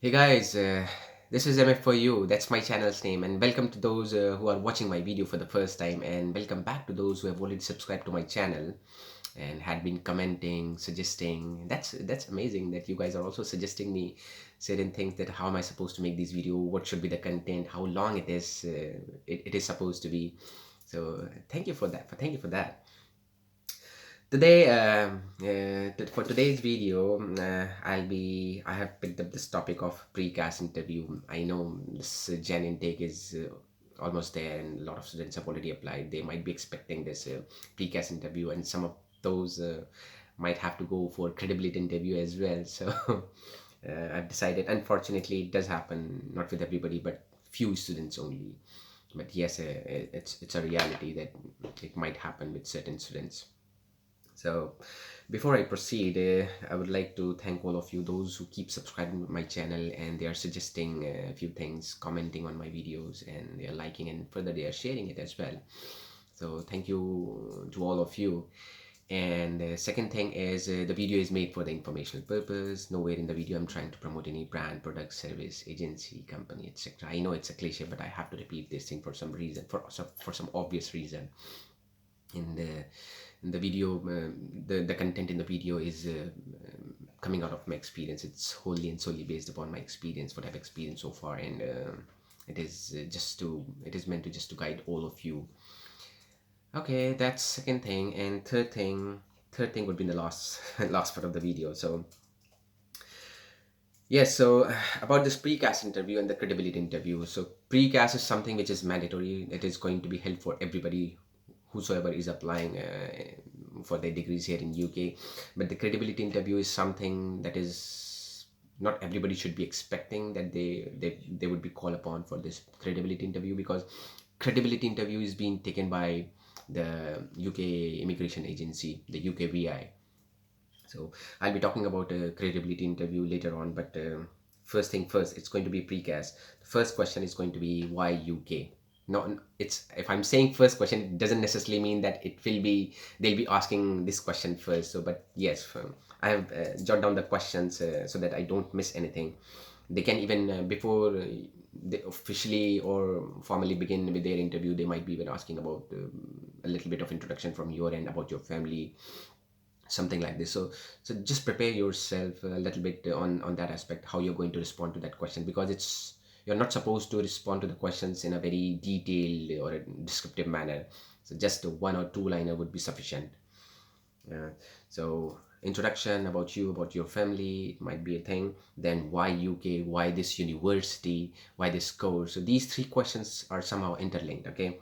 Hey guys, this is MF for you. That's my channel's name, and welcome to those who are watching my video for the first time, and welcome back to those who have already subscribed to my channel and had been commenting, suggesting. That's amazing that you guys are also suggesting me certain things that how am I supposed to make this video, what should be the content, how long it is, it is supposed to be. So thank you for that. Thank you for that. Today, for today's video, I have picked up this topic of pre-CAS interview. I know this Gen intake is almost there, and a lot of students have already applied. They might be expecting this pre-CAS interview, and some of those might have to go for credibility interview as well. So I've decided. Unfortunately, it does happen, not with everybody, but few students only. But yes, it's a reality that it might happen with certain students. So, before I proceed, I would like to thank all of you, those who keep subscribing to my channel and they are suggesting a few things, commenting on my videos, and they are liking and further they are sharing it as well. So, thank you to all of you. And the second thing is the video is made for the informational purpose. Nowhere in the video I'm trying to promote any brand, product, service, agency, company, etc. I know it's a cliche, but I have to repeat this thing for some reason, for some obvious reason. In the video, the content in the video is coming out of my experience. It's wholly and solely based upon my experience, what I've experienced so far, and it is meant to just to guide all of you. Okay, that's second thing, and third thing would be the last last part of the video. So yes, so about this pre-CAS interview and the credibility interview. So pre-CAS is something which is mandatory. It is going to be held for everybody whosoever is applying for their degrees here in UK. But the credibility interview is something that is not everybody should be expecting that they would be called upon for this credibility interview, because credibility interview is being taken by the UK immigration agency, the UKVI. So I'll be talking about a credibility interview later on, but first thing first, it's going to be precast. The first question is going to be why UK. No, it's if I'm saying first question, it doesn't necessarily mean that it will be they'll be asking this question first. So, but yes, I have jot down the questions so that I don't miss anything. They can even before they officially or formally begin with their interview, they might be even asking about a little bit of introduction from your end about your family, something like this. So just prepare yourself a little bit on that aspect, how you're going to respond to that question, because it's you're not supposed to respond to the questions in a very detailed or a descriptive manner. So just a one or two liner would be sufficient. uh, so introduction about you, about your family, it might be a thing. Then why UK, why this university, why this course. So these three questions are somehow interlinked. Okay,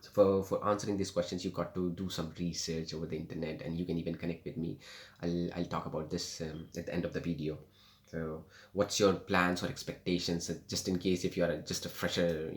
so for answering these questions, you got to do some research over the internet, and you can even connect with me. I'll talk about this at the end of the video. So what's your plans or expectations, just in case if you are just a fresher,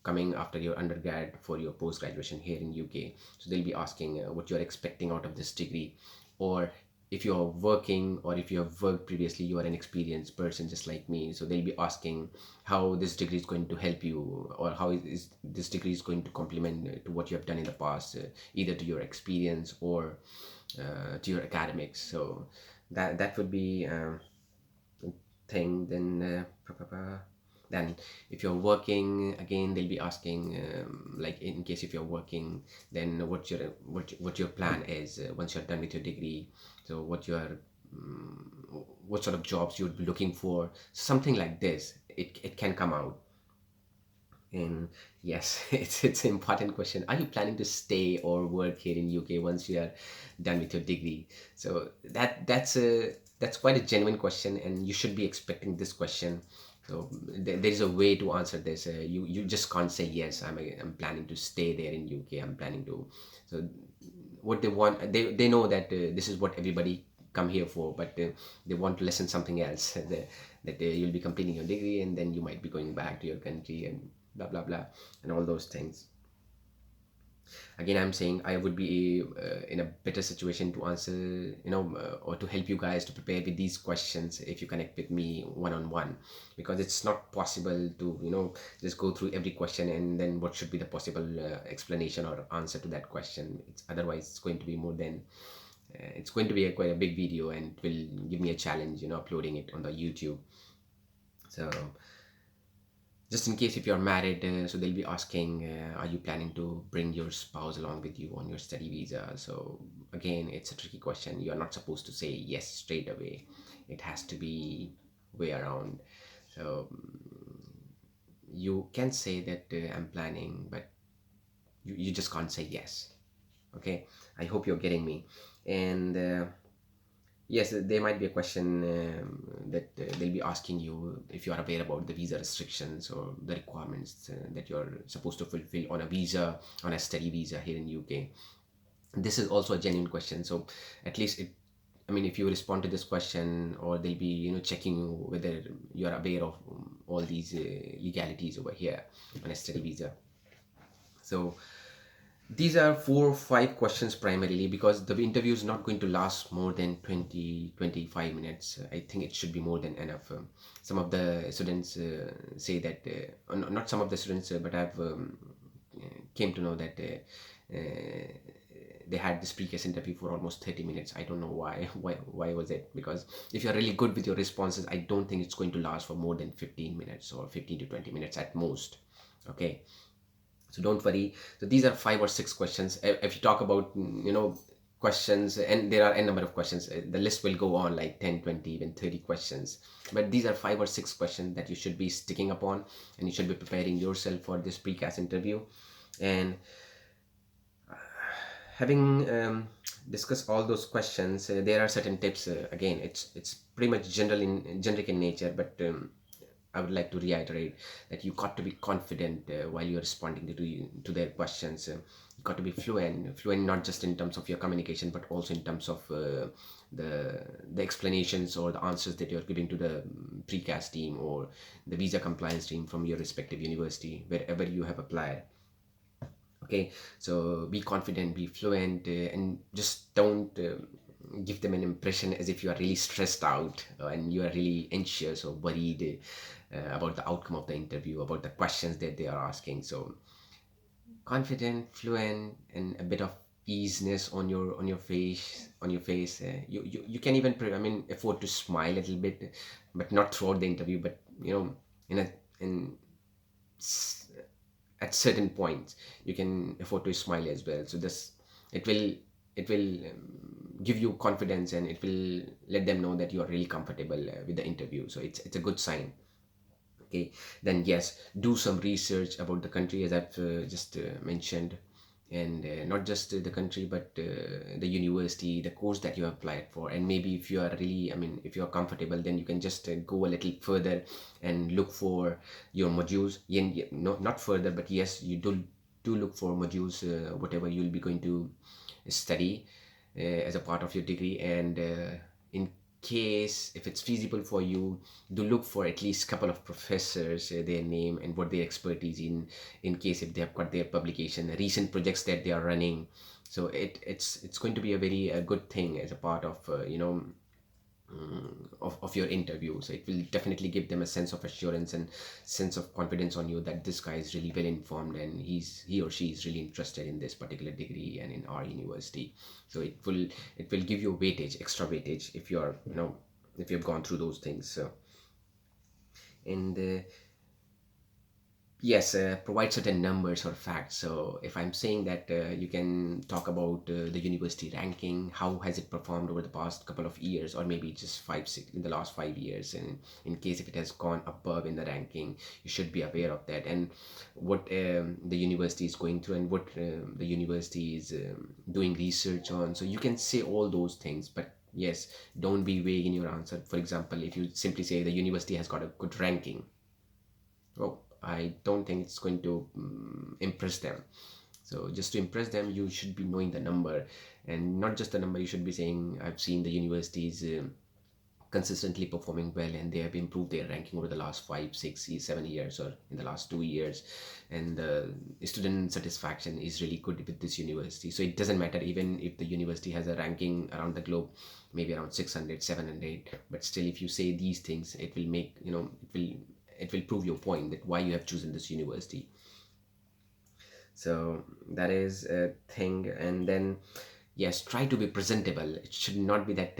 coming after your undergrad for your post graduation here in UK. So they'll be asking what you're expecting out of this degree, or if you're working or if you have worked previously, you are an experienced person just like me. So they'll be asking how this degree is going to help you, or how is this degree is going to complement to what you have done in the past, either to your experience or to your academics. So that would be thing. Then then if you're working, again they'll be asking like in case if you're working, then what your plan is once you're done with your degree. So what sort of jobs you'd be looking for, something like this. It can come out. And yes, it's an important question. Are you planning to stay or work here in UK once you are done with your degree? So that's quite a genuine question, and you should be expecting this question. So there is a way to answer this. You just can't say yes. I'm planning to stay there in UK. I'm planning to. So what they want, they know that this is what everybody come here for, but they want to listen something else. That you'll be completing your degree and then you might be going back to your country and blah blah blah and all those things. Again, I'm saying I would be in a better situation to answer, or to help you guys to prepare with these questions if you connect with me one on one, because it's not possible to just go through every question and then what should be the possible explanation or answer to that question. It's otherwise it's going to be more than it's going to be quite a big video, and it will give me a challenge uploading it on the YouTube. So just in case if you're married, so they'll be asking, are you planning to bring your spouse along with you on your study visa? So again, it's a tricky question. You're not supposed to say yes straight away. It has to be way around. So you can say that I'm planning, but you just can't say yes. Okay, I hope you're getting me. And yes, there might be a question that they'll be asking you if you are aware about the visa restrictions or the requirements that you're supposed to fulfill on a visa, on a study visa here in UK. This is also a genuine question. So at least I mean, if you respond to this question, or they'll be, checking you whether you are aware of all these legalities over here on a study visa. So these are 4 or 5 questions primarily, because the interview is not going to last more than 20 to 25 minutes. I think it should be more than enough. Some of the students say that, not some of the students, but I've came to know that they had this pre-CAS interview for almost 30 minutes. I don't know why. Why was it? Because if you're really good with your responses, I don't think it's going to last for more than 15 minutes or 15 to 20 minutes at most. Okay, so don't worry. So these are 5 or 6 questions. If you talk about questions, and there are a number of questions, the list will go on like 10, 20, even 30 questions, but these are 5 or 6 questions that you should be sticking upon, and you should be preparing yourself for this pre-CAS interview. And having discussed all those questions, there are certain tips. Again, it's pretty much generic in nature, but I would like to reiterate that you got to be confident while you're responding to their questions. You got to be fluent not just in terms of your communication, but also in terms of the explanations or the answers that you're giving to the pre-CAS team or the visa compliance team from your respective university, wherever you have applied. Okay, so be confident, be fluent, and just don't give them an impression as if you are really stressed out and you are really anxious or worried about the outcome of the interview, about the questions that they are asking. So confident, fluent, and a bit of easiness on your face. You can even afford to smile a little bit, but not throughout the interview, but in a in at certain points you can afford to smile as well. So this it will give you confidence, and it will let them know that you are really comfortable with the interview. So it's a good sign. Okay, then yes, do some research about the country, as I've just mentioned, and not just the country, but the university, the course that you have applied for. And maybe if you are really, if you are comfortable, then you can just go a little further and look for your modules. Not further, but yes, you do look for modules, whatever you'll be going to study as a part of your degree. And in case if it's feasible for you, do look for at least couple of professors, their name and what their expertise in case if they have got their publication, recent projects that they are running. So it's going to be a very good thing as a part of of your interview. So it will definitely give them a sense of assurance and sense of confidence on you, that this guy is really well informed, and he or she is really interested in this particular degree and in our university. So it will give you weightage, extra weightage, if you're if you've gone through those things. So and yes, provide certain numbers or facts. So if I'm saying that you can talk about the university ranking, how has it performed over the past couple of years, or maybe just 5 6 in the last 5 years. And in case if it has gone above in the ranking, you should be aware of that, and what the university is going through, and what the university is doing research on. So you can say all those things, but yes, don't be vague in your answer. For example, if you simply say the university has got a good ranking, oh, I don't think it's going to impress them. So just to impress them, you should be knowing the number, and not just the number. You should be saying, I've seen the universities consistently performing well, and they have improved their ranking over the last 5 6 7 years, or in the last 2 years, and the student satisfaction is really good with this university. So it doesn't matter even if the university has a ranking around the globe, maybe around 600 700, but still, if you say these things, it will make it will prove your point, that why you have chosen this university. So that is a thing. And then yes, try to be presentable. It should not be that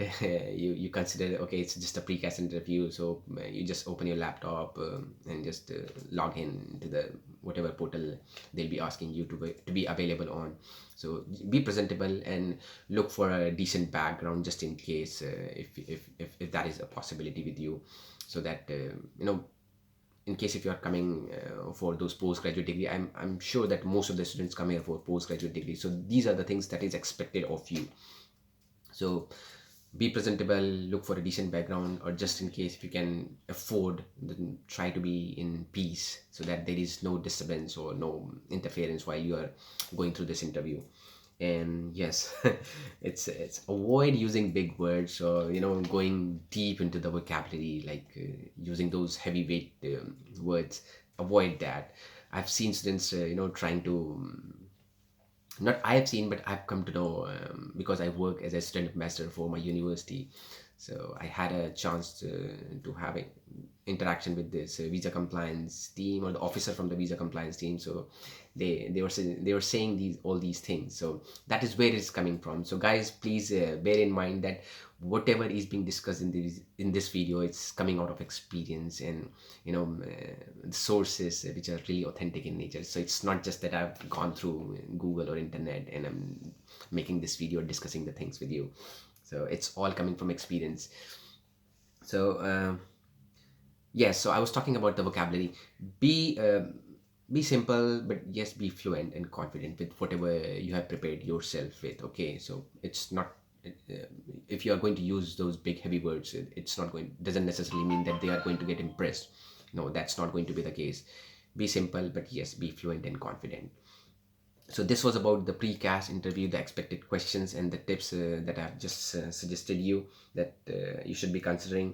you consider, okay, it's just a precast interview, so you just open your laptop and just log in to the whatever portal they'll be asking you to be available on. So be presentable and look for a decent background just in case, if that is a possibility with you, so that in case if you are coming for those postgraduate degree, I'm sure that most of the students come here for postgraduate degree, so these are the things that is expected of you. So be presentable, look for a decent background, or just in case if you can afford, then try to be in peace so that there is no disturbance or no interference while you are going through this interview. And yes, it's avoid using big words, or going deep into the vocabulary, like using those heavyweight words. Avoid that. I've seen students trying to, not I have seen, but I've come to know, because I work as a student ambassador for my university. So I had a chance to have an interaction with this visa compliance team, or the officer from the visa compliance team. So they were saying all these things. So that is where it's coming from. So guys, please bear in mind that whatever is being discussed in this video, it's coming out of experience, and sources which are really authentic in nature. So it's not just that I've gone through Google or internet and I'm making this video discussing the things with you. So it's all coming from experience. So yes, so I was talking about the vocabulary. Be simple, but yes, be fluent and confident with whatever you have prepared yourself with. Okay, so it's not, if you are going to use those big heavy words, it's not going, doesn't necessarily mean that they are going to get impressed. No, that's not going to be the case. Be simple, but yes, be fluent and confident. So this was about the pre-CAS interview, the expected questions and the tips that I've just suggested you, that you should be considering.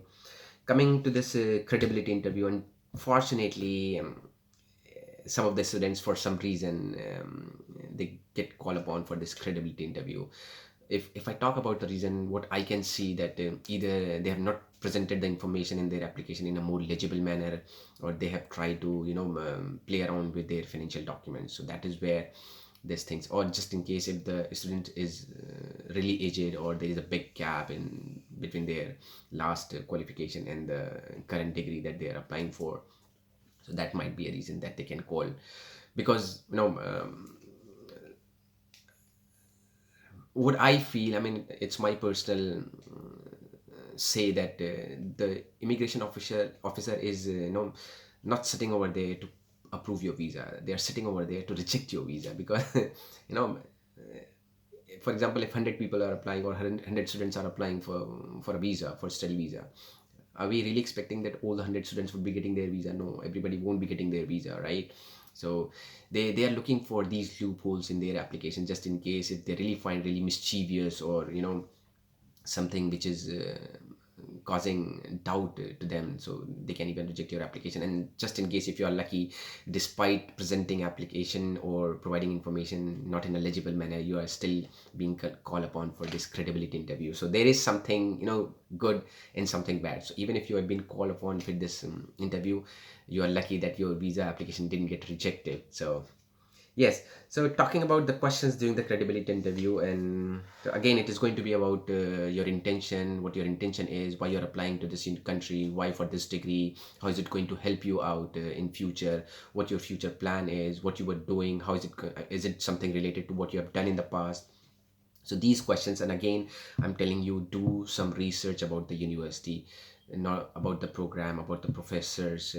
Coming to this credibility interview, unfortunately, some of the students, for some reason, they get called upon for this credibility interview. If I talk about the reason, what I can see, that either they have not presented the information in their application in a more legible manner, or they have tried to play around with their financial documents. So that is where these things, or just in case if the student is really aged, or there is a big gap in between their last qualification and the current degree that they are applying for. So that might be a reason that they can call, because what I feel, I mean, it's my personal say that the immigration officer is not sitting over there to approve your visa. They are sitting over there to reject your visa, because you know for example, if 100 people are applying, or 100 students are applying for a visa, for study visa, are we really expecting that all the 100 students would be getting their visa? No, everybody won't be getting their visa, right? So they are looking for these loopholes in their application, just in case if they really find really mischievous, or something which is causing doubt to them, so they can even reject your application. And just in case if you are lucky, despite presenting application or providing information not in a legible manner, you are still being called upon for this credibility interview. So there is something good and something bad. So even if you have been called upon for this interview, you are lucky that your visa application didn't get rejected. So yes, so talking about the questions during the credibility interview, and so again, it is going to be about your intention, what your intention is, why you're applying to this country, why for this degree, how is it going to help you out in future, what your future plan is, what you were doing, how is it, is it something related to what you have done in the past. So these questions, and again, I'm telling you, do some research about the university, not about the program, about the professors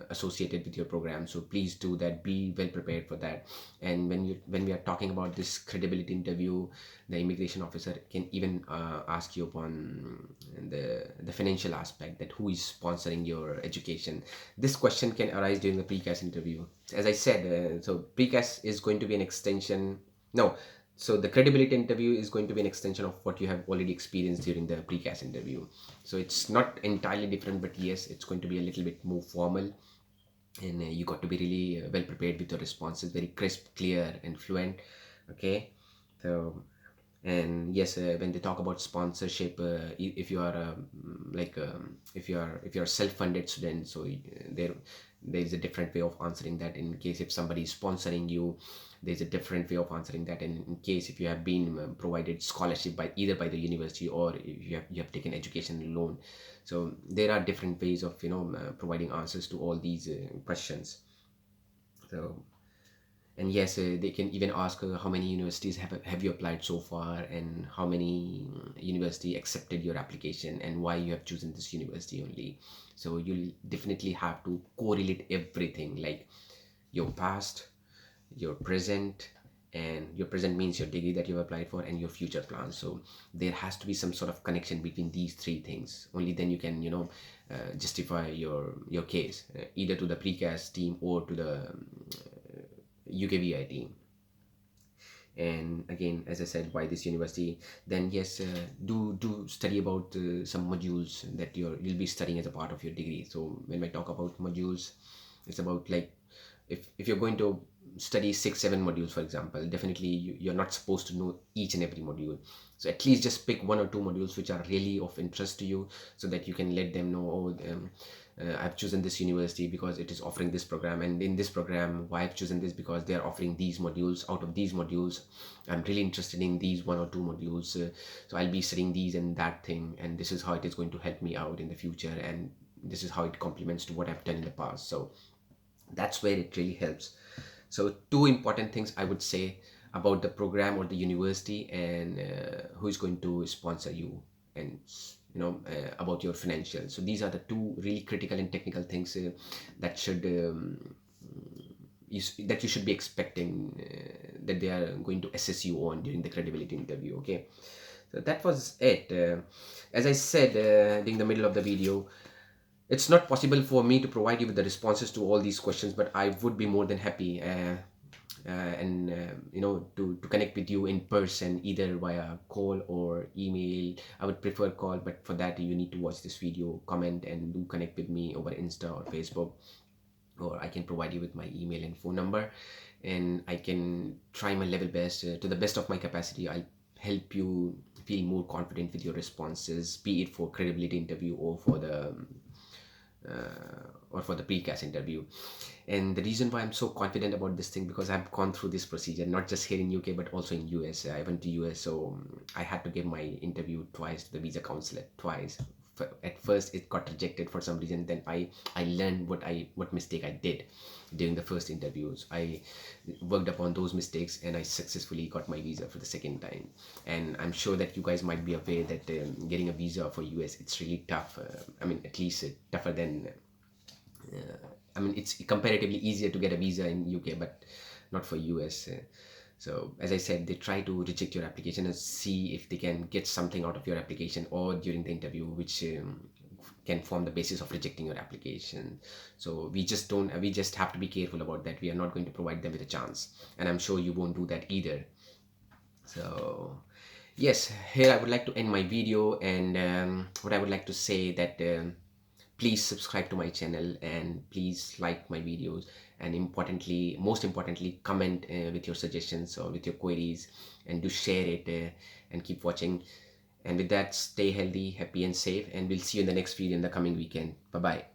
associated with your program. So please do that, be well prepared for that. And when we are talking about this credibility interview, the immigration officer can even ask you upon the financial aspect, that who is sponsoring your education. This question can arise during the pre-CAS interview. As I said, so pre-CAS is going to be an extension. No, so the credibility interview is going to be an extension of what you have already experienced during the pre-CAS interview. So it's not entirely different, but yes, it's going to be a little bit more formal, and you got to be really well prepared with your responses, very crisp, clear, and fluent. Okay, so And yes, when they talk about sponsorship, if you are if you are self-funded student, so there is a different way of answering that. In case if somebody is sponsoring you, there's a different way of answering that. And in case if you have been provided scholarship by either by the university, or if you have taken education loan, so there are different ways of providing answers to all these questions. So, and yes, they can even ask how many universities have you applied so far, and how many university accepted your application, and why you have chosen this university only. So you'll definitely have to correlate everything, like your past, your present, and your present means your degree that you've applied for, and your future plans. So there has to be some sort of connection between these three things. Only then you can justify your case, either to the precast team or to the UKVI team. And again, as I said, why this university? Then yes, do study about some modules that you'll be studying as a part of your degree. So when I talk about modules, it's about like, if you're going to study 6 7 modules, for example, definitely you're not supposed to know each and every module. So at least just pick 1 or 2 modules which are really of interest to you, so that you can let them know, oh, I've chosen this university because it is offering this program, and in this program, why I've chosen this, because they are offering these modules. Out of these modules, I'm really interested in these 1 or 2 modules, so I'll be studying these and that thing, and this is how it is going to help me out in the future, and this is how it complements to what I've done in the past. So that's where it really helps. So 2 important things I would say about the program or the university, and who is going to sponsor you, and about your financials. So these are the 2 really critical and technical things that should that you should be expecting, that they are going to assess you on during the credibility interview. Okay, so that was it. As I said during the middle of the video, it's not possible for me to provide you with the responses to all these questions, but I would be more than happy and to connect with you in person, either via call or email. I would prefer call, but for that you need to watch this video, comment, and do connect with me over Insta or Facebook, or I can provide you with my email and phone number, and I can try my level best, to the best of my capacity. I'll help you feel more confident with your responses, be it for credibility interview or for the pre-CAS interview. And the reason why I'm so confident about this thing, because I've gone through this procedure, not just here in UK, but also in US. I went to US, so I had to give my interview twice to the visa consulate, twice. At first it got rejected for some reason. Then I learned what mistake I did during the first interviews. I worked upon those mistakes, and I successfully got my visa for the second time. And I'm sure that you guys might be aware that getting a visa for US, it's really tough. I mean, at least tougher than I mean, it's comparatively easier to get a visa in UK, but not for US. So as I said, they try to reject your application and see if they can get something out of your application or during the interview, which can form the basis of rejecting your application. So we just have to be careful about that. We are not going to provide them with a chance, and I'm sure you won't do that either. So yes, here I would like to end my video, and what I would like to say that please subscribe to my channel, and please like my videos, and most importantly, comment with your suggestions or with your queries, and do share it, and keep watching. And with that, stay healthy, happy, and safe, and we'll see you in the next video in the coming weekend. Bye bye.